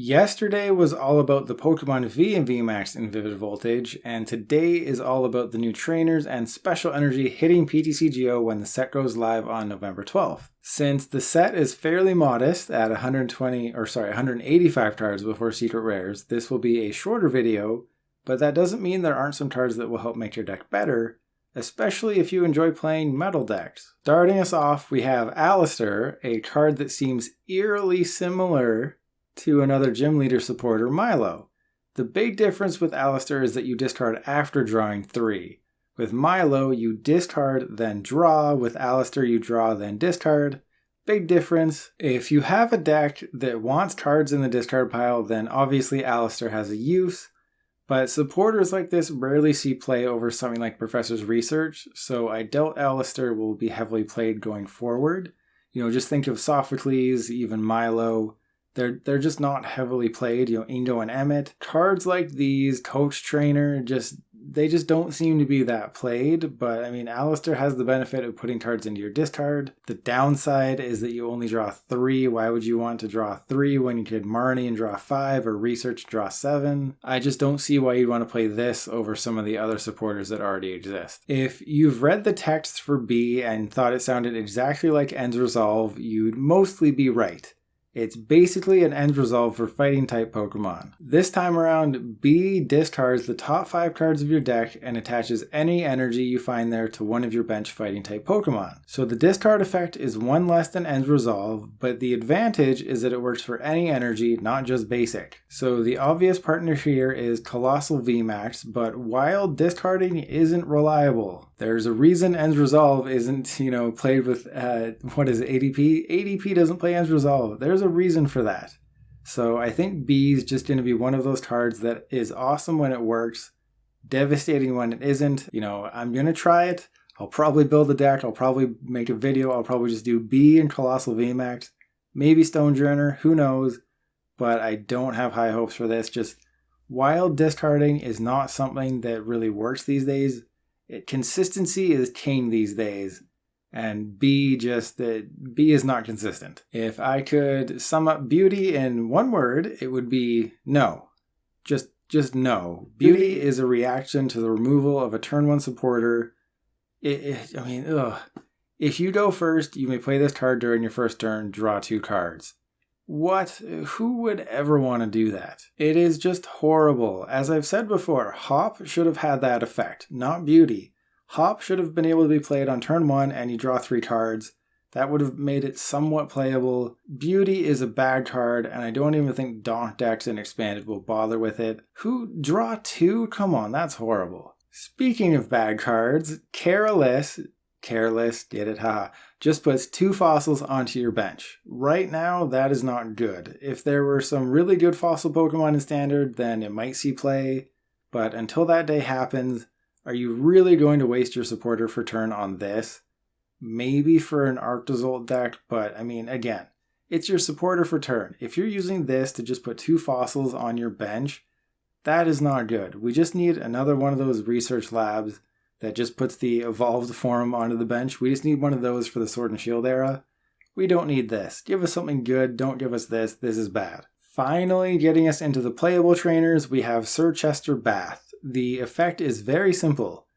Yesterday was all about the Pokemon V and VMAX in Vivid Voltage, and today is all about the new trainers and special energy hitting PTCGO when the set goes live on November 12th. Since the set is fairly modest at 185 cards before Secret Rares, this will be a shorter video, but that doesn't mean there aren't some cards that will help make your deck better, especially if you enjoy playing metal decks. Starting us off, we have Allister, a card that seems eerily similar to another gym leader supporter, Milo. The big difference with Alistar is that you discard after drawing 3. With Milo, you discard, then draw. With Alistar, you draw, then discard. Big difference. If you have a deck that wants cards in the discard pile, then obviously Alistar has a use. But supporters like this rarely see play over something like Professor's Research, so I doubt Alistar will be heavily played going forward. Just think of Sophocles, even Milo. They're just not heavily played, Ingo and Emmett. Cards like these, Coach Trainer, they just don't seem to be that played, but Alistar has the benefit of putting cards into your discard. The downside is that you only draw 3. Why would you want to draw 3 when you could Marnie and draw 5 or Research draw 7? I just don't see why you'd want to play this over some of the other supporters that already exist. If you've read the text for Bea and thought it sounded exactly like End's Resolve, you'd mostly be right. It's basically an end resolve for fighting type Pokemon. This time around, Bea discards the top 5 cards of your deck and attaches any energy you find there to one of your bench fighting type Pokemon. So the discard effect is 1 less than end resolve, but the advantage is that it works for any energy, not just basic. So the obvious partner here is Colossal VMAX, but while discarding isn't reliable, there's a reason End's Resolve isn't, played with, ADP? ADP doesn't play End's Resolve. There's a reason for that. So I think Bea's just going to be one of those cards that is awesome when it works, devastating when it isn't. I'm going to try it. I'll probably build a deck. I'll probably make a video. I'll probably just do Bea and Colossal VMAX. Maybe Stonejourner. Who knows? But I don't have high hopes for this. Just wild discarding is not something that really works these days. Consistency is king these days, and Bea is not consistent. If I could sum up beauty in one word, it would be no. Just no. Beauty is a reaction to the removal of a turn 1 supporter. If you go first, you may play this card during your first turn, draw 2 cards. What? Who would ever want to do that? It is just horrible. As I've said before, Hop should have had that effect, not Beauty. Hop should have been able to be played on turn 1 and you draw 3 cards. That would have made it somewhat playable. Beauty is a bad card, and I don't even think Donk decks and Expanded will bother with it. Draw 2? Come on, that's horrible. Speaking of bad cards, Careless, get it, haha, just puts 2 fossils onto your bench. Right now, that is not good. If there were some really good fossil Pokemon in Standard, then it might see play, but until that day happens, are you really going to waste your supporter for turn on this? Maybe for an Arctozolt deck, but again, it's your supporter for turn. If you're using this to just put 2 fossils on your bench, that is not good. We just need another one of those research labs that just puts the evolved form onto the bench. We just need one of those for the Sword and Shield era. We don't need this. Give us something good. Don't give us this. This is bad. Finally, getting us into the playable trainers, we have Sirchester Bath. The effect is very simple.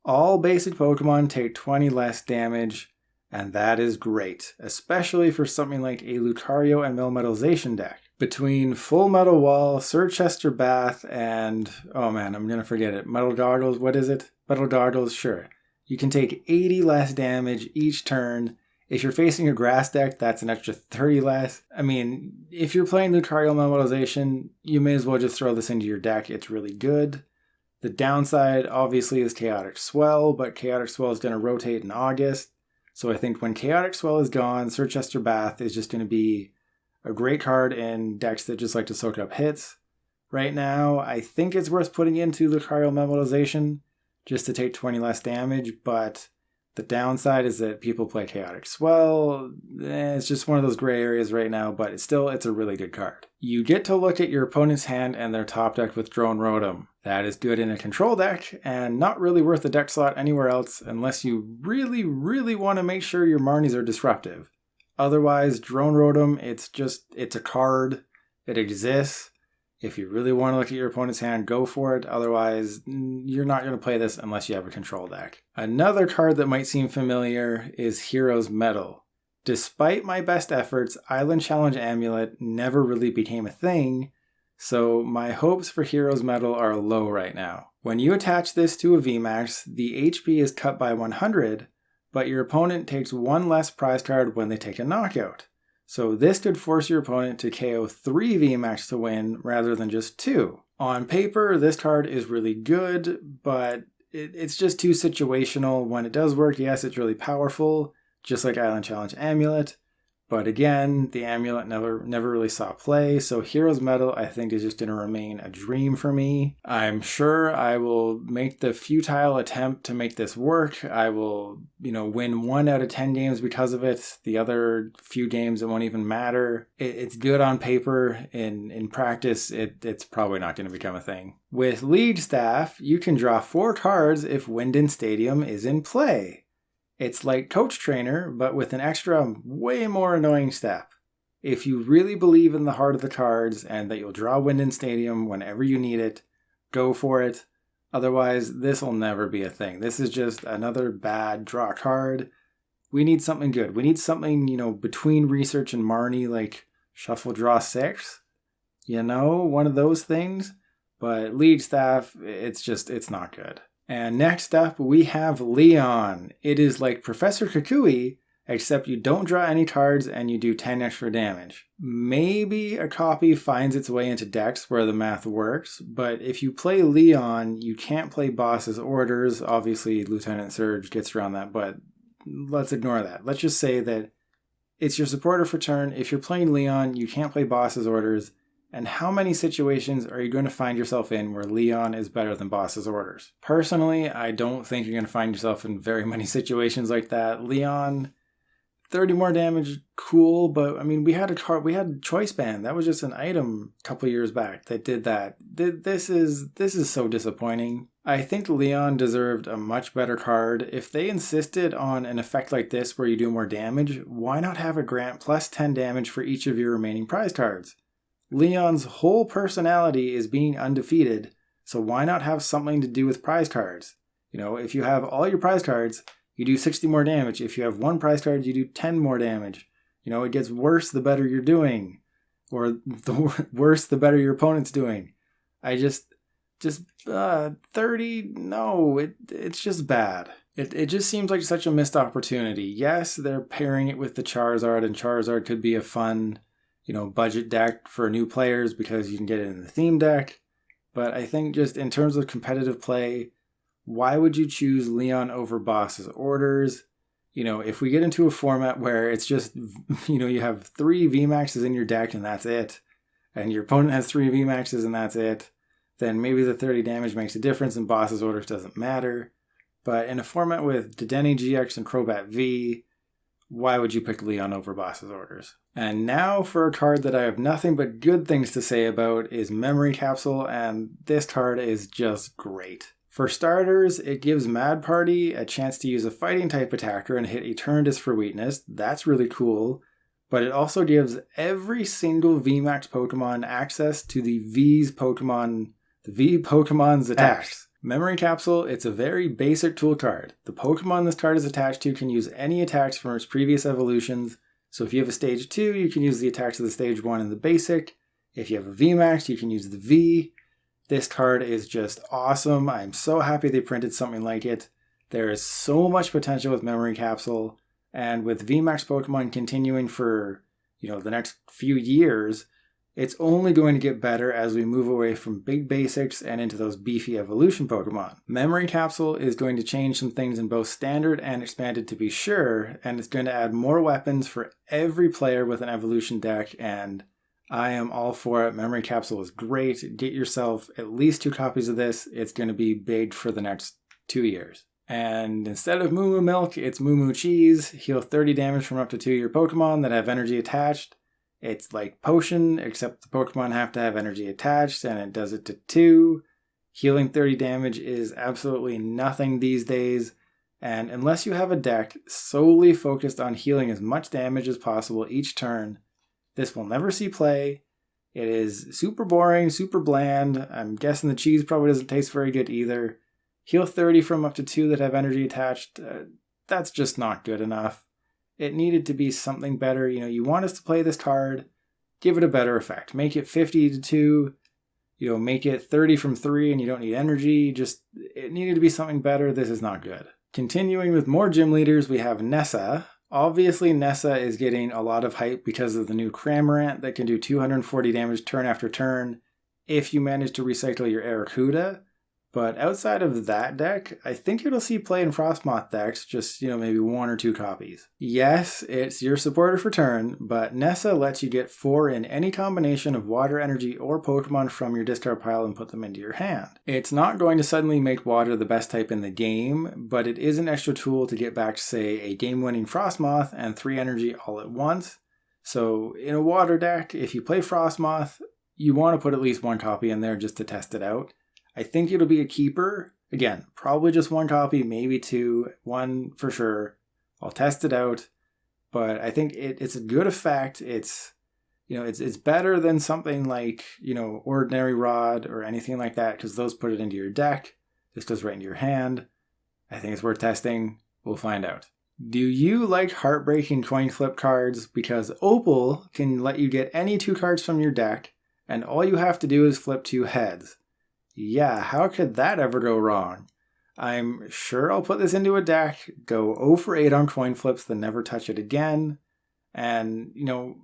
All basic Pokemon take 20 less damage, and that is great, especially for something like a Lucario and Melmetalization deck. Between Full Metal Wall, Sirchester Bath, and, I'm going to forget it, Metal Goggles, what is it? Metal Goggles, sure. You can take 80 less damage each turn. If you're facing a grass deck, that's an extra 30 less. If you're playing Lucario Melmetalization, you may as well just throw this into your deck. It's really good. The downside, obviously, is Chaotic Swell, but Chaotic Swell is going to rotate in August. So I think when Chaotic Swell is gone, Sirchester Bath is just going to be a great card in decks that just like to soak up hits. Right now, I think it's worth putting into Lucario Melmetalization just to take 20 less damage, but the downside is that people play Chaotic Swell. It's just one of those gray areas right now, but it's a really good card. You get to look at your opponent's hand and their top deck with Drone Rotom. That is good in a control deck, and not really worth a deck slot anywhere else unless you really, really want to make sure your Marnies are disruptive. Otherwise, Drone Rotom, it's a card. It exists. If you really want to look at your opponent's hand, go for it. Otherwise, you're not going to play this unless you have a control deck. Another card that might seem familiar is Hero's Medal. Despite my best efforts, Island Challenge Amulet never really became a thing, so my hopes for Hero's Medal are low right now. When you attach this to a VMAX, the HP is cut by 100, but your opponent takes one less prize card when they take a knockout. So this could force your opponent to KO 3 VMAX to win rather than just 2. On paper, this card is really good, but it's just too situational. When it does work, yes, it's really powerful, just like Island Challenge Amulet. But again, the Amulet never really saw play, so Hero's Medal I think is just going to remain a dream for me. I'm sure I will make the futile attempt to make this work. I will, win 1 out of 10 games because of it. The other few games, it won't even matter. It's good on paper. In practice, it's probably not going to become a thing. With Lead Staff, you can draw 4 cards if Winden Stadium is in play. It's like Coach Trainer, but with an extra, way more annoying step. If you really believe in the heart of the cards and that you'll draw Winden Stadium whenever you need it, go for it. Otherwise, this will never be a thing. This is just another bad draw card. We need something good. We need something, between Research and Marnie, like Shuffle Draw 6. One of those things. But Lead Staff, it's not good. And next up, we have Leon. It is like Professor Kukui, except you don't draw any cards and you do 10 extra damage. Maybe a copy finds its way into decks where the math works, but if you play Leon, you can't play Boss's Orders. Obviously, Lieutenant Surge gets around that, but let's ignore that. Let's just say that it's your supporter for turn. If you're playing Leon, you can't play Boss's Orders. And how many situations are you going to find yourself in where Leon is better than Boss's Orders? Personally, I don't think you're going to find yourself in very many situations like that. Leon, 30 more damage, cool, but we had Choice Band. That was just an item a couple years back that did that. This is so disappointing. I think Leon deserved a much better card. If they insisted on an effect like this where you do more damage, why not have a grant plus 10 damage for each of your remaining prize cards? Leon's whole personality is being undefeated, so why not have something to do with prize cards? If you have all your prize cards, you do 60 more damage. If you have 1 prize card, you do 10 more damage. It gets worse the better you're doing, or the worse the better your opponent's doing. I just 30, no, it's just bad. It just seems like such a missed opportunity. Yes, they're pairing it with the Charizard, and Charizard could be a fun budget deck for new players because you can get it in the theme deck. But I think just in terms of competitive play, why would you choose Leon over Boss's Orders? If we get into a format where it's just, you have 3 VMAXs in your deck and that's it, and your opponent has 3 VMAXs and that's it, then maybe the 30 damage makes a difference and Boss's Orders doesn't matter. But in a format with Dedenne GX and Crobat V, why would you pick Leon over Boss's Orders? And now for a card that I have nothing but good things to say about is Memory Capsule, and this card is just great. For starters, it gives Mad Party a chance to use a fighting type attacker and hit Eternatus for weakness. That's really cool. But it also gives every single VMAX Pokemon access to the V Pokemon's attacks. Memory Capsule, it's a very basic tool card. The Pokemon this card is attached to can use any attacks from its previous evolutions. So if you have a Stage 2, you can use the attacks of the Stage 1 in the basic. If you have a VMAX, you can use the V. This card is just awesome. I'm so happy they printed something like it. There is so much potential with Memory Capsule. And with VMAX Pokemon continuing for, the next few years, it's only going to get better as we move away from big basics and into those beefy evolution Pokemon. Memory Capsule is going to change some things in both standard and expanded to be sure, and it's going to add more weapons for every player with an evolution deck, and I am all for it. Memory Capsule is great. Get yourself at least 2 copies of this. It's going to be big for the next 2 years. And instead of Moo Moo Milk, it's Moo Moo Cheese. Heal 30 damage from up to 2 of your Pokemon that have energy attached. It's like Potion, except the Pokemon have to have energy attached, and it does it to 2. Healing 30 damage is absolutely nothing these days, and unless you have a deck solely focused on healing as much damage as possible each turn, this will never see play. It is super boring, super bland. I'm guessing the cheese probably doesn't taste very good either. Heal 30 from up to 2 that have energy attached. That's just not good enough. It needed to be something better. You want us to play this card, give it a better effect. Make it 50 to 2, make it 30 from 3 and you don't need energy. It needed to be something better. This is not good. Continuing with more gym leaders, we have Nessa. Obviously, Nessa is getting a lot of hype because of the new Cramorant that can do 240 damage turn after turn if you manage to recycle your Arrokuda. But outside of that deck, I think it'll see play in Frostmoth decks, just, maybe 1 or 2 copies. Yes, it's your supporter for turn, but Nessa lets you get 4 in any combination of water energy or Pokemon from your discard pile and put them into your hand. It's not going to suddenly make water the best type in the game, but it is an extra tool to get back, say, a game-winning Frostmoth and 3 energy all at once. So in a water deck, if you play Frostmoth, you want to put at least 1 copy in there just to test it out. I think it'll be a keeper. Again, probably just 1 copy, maybe 2, 1 for sure. I'll test it out, but I think it's a good effect. It's better than something like, Ordinary Rod or anything like that, because those put it into your deck. This goes right into your hand. I think it's worth testing. We'll find out. Do you like heartbreaking coin flip cards? Because Opal can let you get any 2 cards from your deck, and all you have to do is flip 2 heads. Yeah, how could that ever go wrong? I'm sure I'll put this into a deck, go 0 for 8 on coin flips, then never touch it again. And,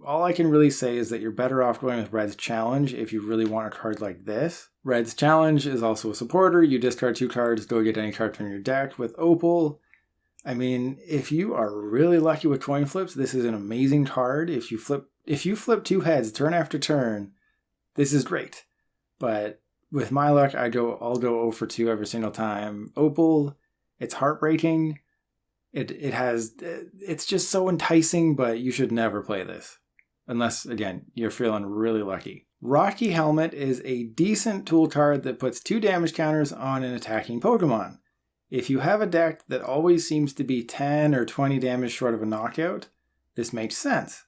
all I can really say is that you're better off going with Red's Challenge if you really want a card like this. Red's Challenge is also a supporter. You discard 2 cards, go get any card from your deck. With Opal, if you are really lucky with coin flips, this is an amazing card. If you flip 2 heads turn after turn, this is great. But with my luck, I'll go 0 for 2 every single time. Opal, it's heartbreaking. It's just so enticing, but you should never play this. Unless, again, you're feeling really lucky. Rocky Helmet is a decent tool card that puts 2 damage counters on an attacking Pokemon. If you have a deck that always seems to be 10 or 20 damage short of a knockout, this makes sense.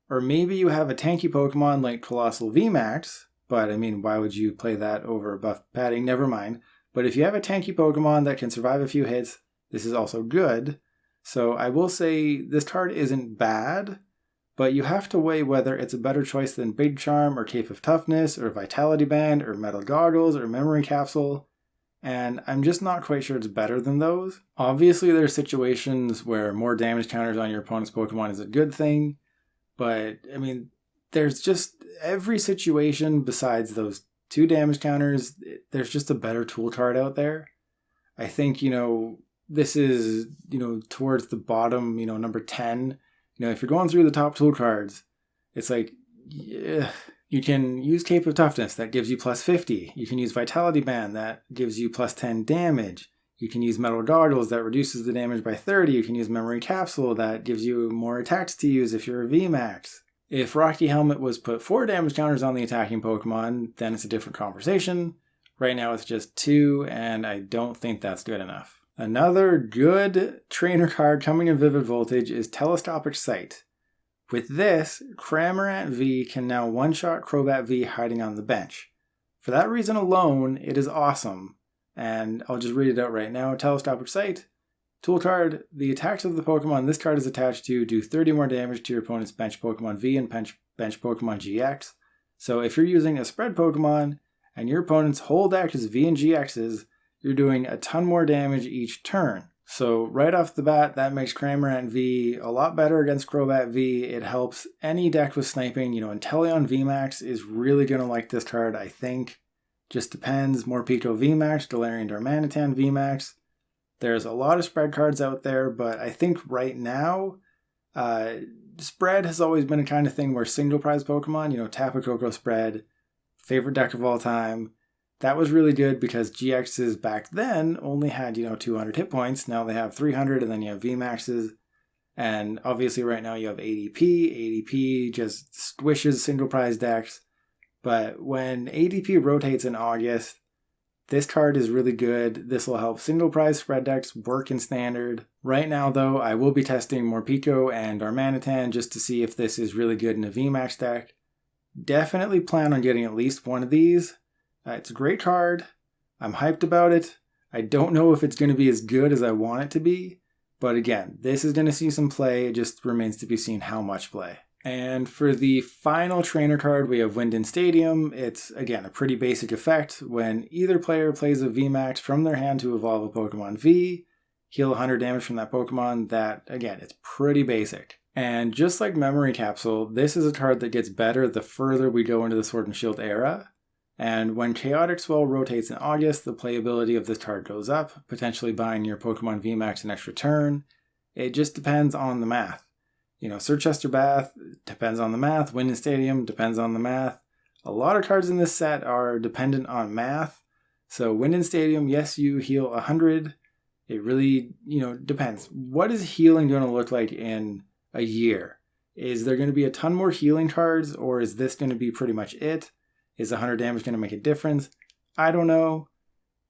Or maybe you have a tanky Pokemon like Colossal VMAX, but why would you play that over buff padding? Never mind. But if you have a tanky Pokemon that can survive a few hits, this is also good. So I will say this card isn't bad, but you have to weigh whether it's a better choice than Big Charm or Cape of Toughness or Vitality Band or Metal Goggles or Memory Capsule. And I'm just not quite sure it's better than those. Obviously, there are situations where more damage counters on your opponent's Pokemon is a good thing, but there's just every situation besides those 2 damage counters, there's just a better tool card out there. I think, this is, towards the bottom, number 10. If you're going through the top tool cards, it's like, yeah, you can use Cape of Toughness, that gives you plus 50. You can use Vitality Band, that gives you plus 10 damage. You can use Metal Goggles, that reduces the damage by 30. You can use Memory Capsule, that gives you more attacks to use if you're a VMAX. If Rocky Helmet was put 4 damage counters on the attacking Pokemon, then it's a different conversation. Right now it's just 2, and I don't think that's good enough. Another good trainer card coming in Vivid Voltage is Telescopic Sight. With this, Cramorant V can now one-shot Crobat V hiding on the bench. For that reason alone, it is awesome. And I'll just read it out right now. Telescopic Sight. Tool card, the attacks of the Pokemon this card is attached to do 30 more damage to your opponent's bench Pokemon V and bench Pokemon GX. So if you're using a spread Pokemon and your opponent's whole deck is V and GXs, you're doing a ton more damage each turn. So right off the bat, that makes Cramorant V a lot better against Crobat V. It helps any deck with sniping. Inteleon VMAX is really going to like this card, I think. Just depends. Morpeko VMAX, Galarian Darmanitan VMAX. There's a lot of spread cards out there, but I think right now, spread has always been a kind of thing where single prize Pokemon, Tapu Koko spread, favorite deck of all time. That was really good because GXs back then only had, 200 hit points. Now they have 300, and then you have VMAXs. And obviously right now you have ADP. ADP just squishes single prize decks. But when ADP rotates in August, this card is really good. This will help single prize spread decks work in Standard. Right now, though, I will be testing Morpeko and Darmanitan just to see if this is really good in a VMAX deck. definitely plan on getting at least one of these. It's a great card. I'm hyped about it. I don't know if it's going to be as good as I want it to be, but again, this is going to see some play. It just remains to be seen how much play. And for the final trainer card, we have Wind in Stadium. It's, again, a pretty basic effect. When either player plays a VMAX from their hand to evolve a Pokemon V, heal 100 damage from that Pokemon. That, again, it's pretty basic. And just like Memory Capsule, this is a card that gets better the further we go into the Sword and Shield era. And when Chaotic Swell rotates in August, the playability of this card goes up, potentially buying your Pokemon VMAX an extra turn. It just depends on the math. Sirchester Bath depends on the math. Wind in Stadium depends on the math. A lot of cards in this set are dependent on math. So Wind in Stadium, yes, you heal 100. It really, depends. What is healing going to look like in a year? Is there going to be a ton more healing cards, or is this going to be pretty much it? Is 100 damage going to make a difference? I don't know.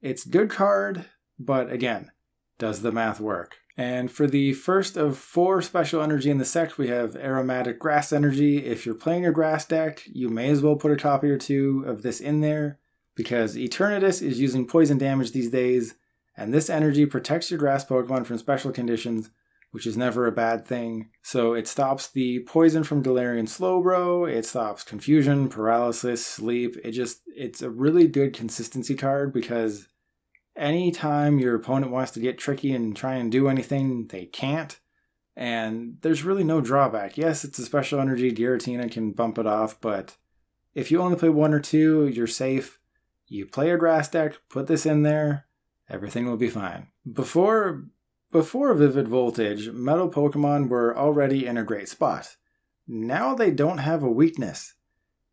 It's a good card, but again, does the math work? And for the first of 4 special energy in the set, we have Aromatic Grass energy. If you're playing your grass deck, you may as well put a copy or 2 of this in there, because Eternatus is using poison damage these days, and this energy protects your grass Pokemon from special conditions, which is never a bad thing. So it stops the poison from Galarian Slowbro, it stops confusion, paralysis, sleep. It's a really good consistency card, because anytime your opponent wants to get tricky and try and do anything, they can't. And there's really no drawback. Yes, it's a special energy, Giratina can bump it off, but if you only play 1 or 2, you're safe. You play a grass deck, put this in there, everything will be fine. Before Vivid Voltage, Metal Pokemon were already in a great spot. Now they don't have a weakness.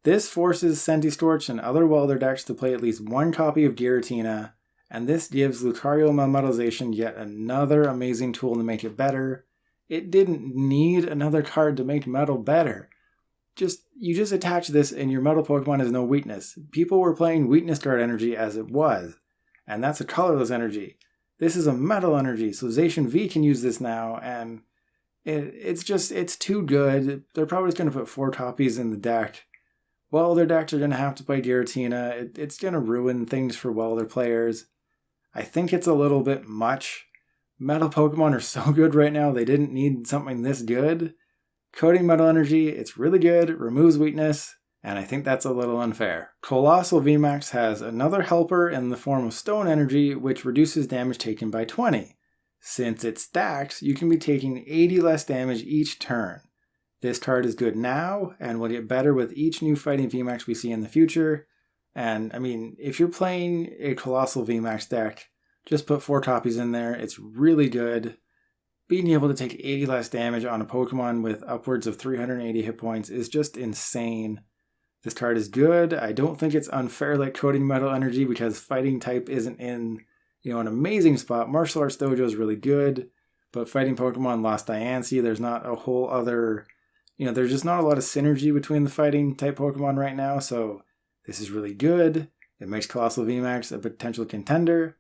This forces Centistorch and other Welder decks to play at least 1 copy of Giratina, and this gives Lucario Melmetalization yet another amazing tool to make it better. It didn't need another card to make Metal better. You just attach this and your Metal Pokemon has no weakness. People were playing Weakness Guard energy as it was, and that's a colorless energy. This is a metal energy, so Zacian V can use this now, and it's too good. They're probably just going to put 4 copies in the deck. Welder decks are going to have to play Giratina. It's going to ruin things for Welder players. I think it's a little bit much. Metal Pokemon are so good right now, they didn't need something this good. Coding Metal Energy, it's really good, it removes weakness, and I think that's a little unfair. Colossal VMAX has another helper in the form of Stone Energy, which reduces damage taken by 20. Since it stacks, you can be taking 80 less damage each turn. This card is good now, and will get better with each new fighting VMAX we see in the future. And, if you're playing a Colossal VMAX deck, just put 4 copies in there, it's really good. Being able to take 80 less damage on a Pokemon with upwards of 380 hit points is just insane. This card is good. I don't think it's unfair like Coding Metal Energy, because Fighting type isn't in, an amazing spot. Martial Arts Dojo is really good, but Fighting Pokemon lost Diancie. There's not a whole other, there's just not a lot of synergy between the Fighting type Pokemon right now, so this is really good. It makes Colossal VMAX a potential contender.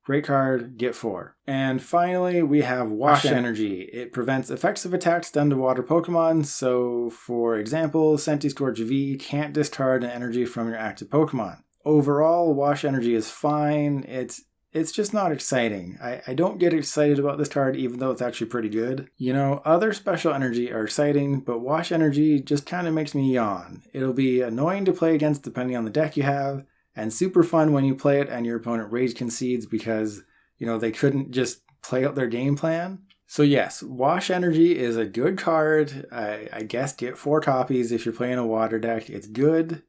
Great card, get 4. And finally, we have Wash Energy. It prevents effects of attacks done to water Pokemon. So, for example, Centistorch V can't discard an energy from your active Pokemon. Overall, Wash Energy is fine. It's just not exciting. I don't get excited about this card, even though it's actually pretty good. Other special energy are exciting, but Wash Energy just kind of makes me yawn. It'll be annoying to play against depending on the deck you have, and super fun when you play it and your opponent rage concedes because, they couldn't just play out their game plan. So yes, Wash Energy is a good card. I guess get 4 copies if you're playing a water deck. It's good.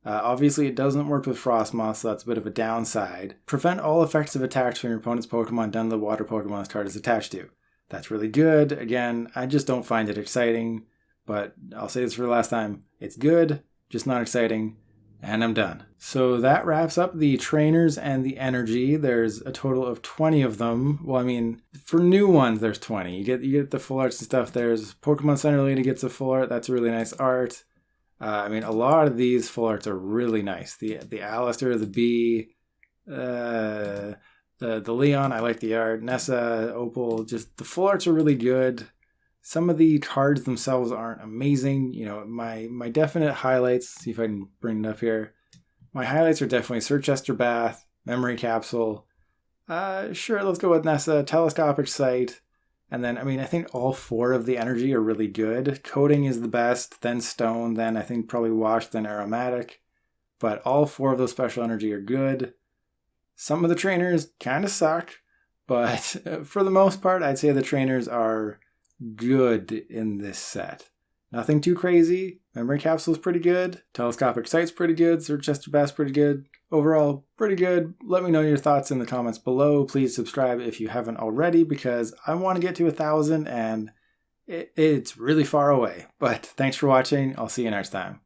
Obviously, it doesn't work with Frostmoth, so that's a bit of a downside. Prevent all effects of attacks from your opponent's Pokemon done to the water Pokemon this card is attached to. That's really good. Again, I just don't find it exciting, but I'll say this for the last time. It's good, just not exciting. And I'm done. So that wraps up the trainers and the energy. There's a total of 20 of them. Well, for new ones, there's 20. You get the full arts and stuff. There's Pokemon Center Lady gets a full art. That's a really nice art. A lot of these full arts are really nice. The Allister, the Bea, the Leon, I like the art. Nessa, Opal, just the full arts are really good. Some of the cards themselves aren't amazing. You know, my definite highlights, see if I can bring it up here. My highlights are definitely Sirchester Bath, Memory Capsule. Sure, let's go with Nessa, Telescopic Sight. And then, I think all 4 of the energy are really good. Coding is the best, then Stone, then I think probably Wash, then Aromatic. But all 4 of those special energy are good. Some of the trainers kind of suck, but for the most part, I'd say the trainers are good in this set. Nothing too crazy. Memory Capsule is pretty good. Telescopic Sight's pretty good. Sirchester Bath's pretty good. Overall, pretty good. Let me know your thoughts in the comments below. Please subscribe if you haven't already, because I want to get to 1,000 and it's really far away. But thanks for watching. I'll see you next time.